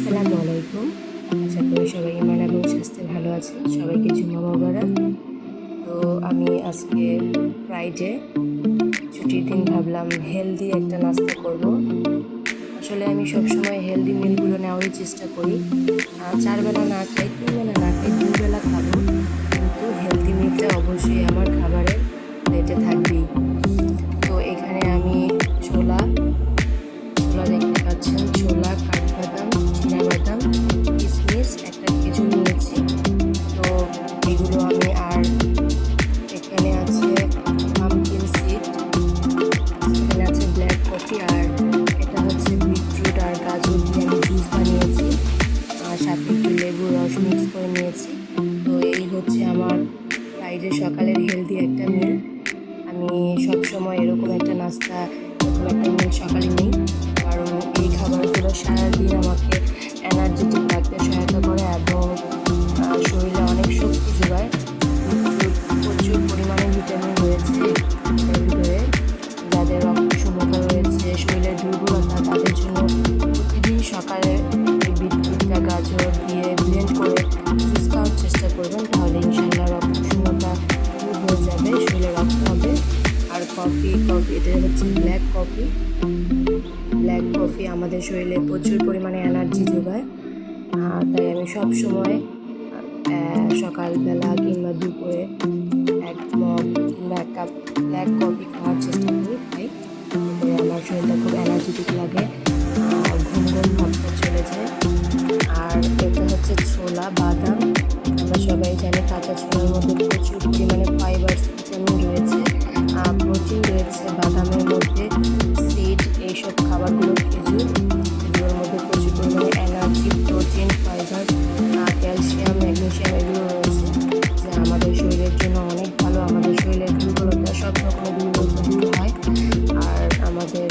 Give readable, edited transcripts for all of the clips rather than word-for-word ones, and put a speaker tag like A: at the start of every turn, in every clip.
A: আসসালামু আলাইকুম। আশা করি সবাই ইমান এবং স্বাস্থ্যে ভালো আছেন। সবাইকে জুম্মা মোবারক। তো আমি আজকে ফ্রাইডে, ছুটির দিন, ভাবলাম হেলদি একটা নাস্তা করব। আসলে আমি সবসময় হেলদি মিলগুলো নেওয়ারই চেষ্টা করি। 4 বেলা না খাই, 3 বেলা না খাই, 2 বেলা খাবো, কিন্তু হেলদি মিলটা অবশ্যই আমার খাবারের প্লেটে থাকবেই। তো এখানে আমি ছোলা ছোলা দেখতে পাচ্ছেন, ছোলা, কাঠবাদাম, চিনাবাদাম, কিশমিশ, একটা খেজুর নিয়েছি। তো এগুলো আমি, আর এখানে আছে পামকিন সিড, এখানে আছে ব্ল্যাক কফি, আর এটা হচ্ছে বিটরুট আর গাজর দিয়ে আমি জুস বানিয়েছি, আর সাথে একটু লেবুর রস মিক্স করে নিয়েছি। তো এই হচ্ছে আমার ফ্রাইডে সকালের হেলদি একটা মিল। আমি সবসময় এরকম একটা নাস্তা, এরকম একটা মিল সকালে নিই, কারণ এই খাবারগুলো সারাদিন আমাকে এনার্জেটিক রাখতে সহায়তা করে এবং শরীরে অনেক শক্তি যোগায়। বিটরুট প্রচুর পরিমাণে ভিটামিন রয়েছে এর ভিতরে। যাদের রক্ত শূন্যতা রয়েছে, শরীরের দুর্বলতা, তাদের জন্য প্রতিদিন সকালে এই বিটরুটটা গাজর দিয়ে ব্লেন্ড করে জুস খাওয়ার চেষ্টা করবেন, তাহলে ইনশাল্লাহ রক্ত শূন্যতা দূর হয়ে যাবে, শরীরে রক্ত হবে। আর কফি এটা হচ্ছে ব্ল্যাক কফি আমাদের শরীরে প্রচুর পরিমাণে এনার্জি যোগায়। তাই আমি সব সময় সকালবেলা কিংবা দুপুরে 1 মগ কিংবা 1 কাপ ব্ল্যাক কফি খাওয়ার চেষ্টা খাই। এতে করে আমার শরীরটা খুব এনার্জেটিক লাগে, ঘুম ঘুম ভাবটা চলে যায়। আর এটা হচ্ছে ছোলা, বাদাম। আমরা সবাই জানি কাঁচা ছোলার মধ্যে প্রচুর পরিমাণে ফাইবারস, ভিটামিন রয়েছে, প্রোটিন রয়েছে বাদামের মধ্যে, সিড, এইসব খাবারগুলো, খেজুর, এগুলোর মধ্যে প্রচুর পরিমাণে energy, protein, fibre, calcium, magnesium এগুলো রয়েছে, যা আমাদের শরীরের জন্য অনেক ভালো। আমাদের শরীরের দুর্বলতা, সব রকমের দুর্বলতা দূর হয়, আর আমাদের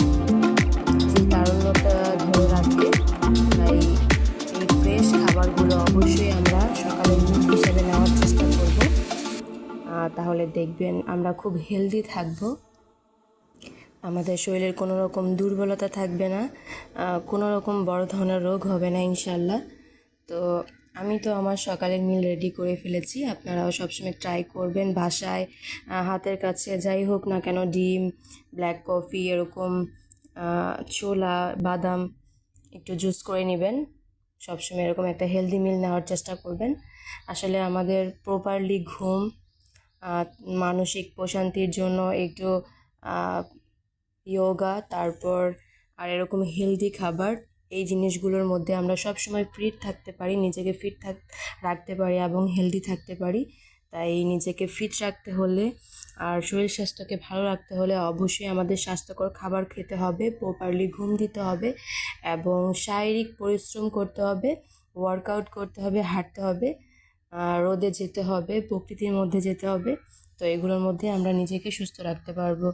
A: যে তারুণ্যতা ধরে রাখে। তাই এই ফ্রেশ খাবারগুলো অবশ্যই আমরা সকালের মিল হিসেবে নেওয়ার চেষ্টা করব। তাহলে দেখবেন আমরা খুব হেলদি থাকব, আমাদের শরীরের কোনো রকম দুর্বলতা থাকবে না, কোনো রকম বড় ধরনের রোগ হবে না ইনশাল্লাহ। তো আমি তো আমার সকালের মিল রেডি করে ফেলেছি। আপনারাও সবসময় ট্রাই করবেন বাসায়, হাতের কাছে যাই হোক না কেন, ডিম, ব্ল্যাক কফি, এরকম ছোলা, বাদাম একটু জুস করে নেবেন। সবসময় এরকম একটা হেলদি মিল নেওয়ার চেষ্টা করবেন। আসলে আমাদের প্রপারলি ঘুম, মানসিক প্রশান্তির জন্য একটু যোগা, তারপর আর এরকম হেলদি খাবার, এই জিনিসগুলোর মধ্যে আমরা সবসময় ফিট থাকতে পারি, নিজেকে রাখতে পারি এবং হেলদি থাকতে পারি। তাই নিজেকে ফিট রাখতে হলে আর শরীর স্বাস্থ্যকে ভালো রাখতে হলে অবশ্যই আমাদের স্বাস্থ্যকর খাবার খেতে হবে, প্রপারলি ঘুম দিতে হবে এবং শারীরিক পরিশ্রম করতে হবে, ওয়ার্কআউট করতে হবে, হাঁটতে হবে, রোদে যেতে হবে, প্রকৃতির মধ্যে যেতে হবে। তো এগুলোর মধ্যে আমরা নিজেকে সুস্থ রাখতে পারবো।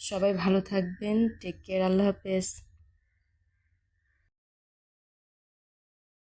A: সবাই ভালো থাকবেন। Take care. আল্লাহ হাফেজ।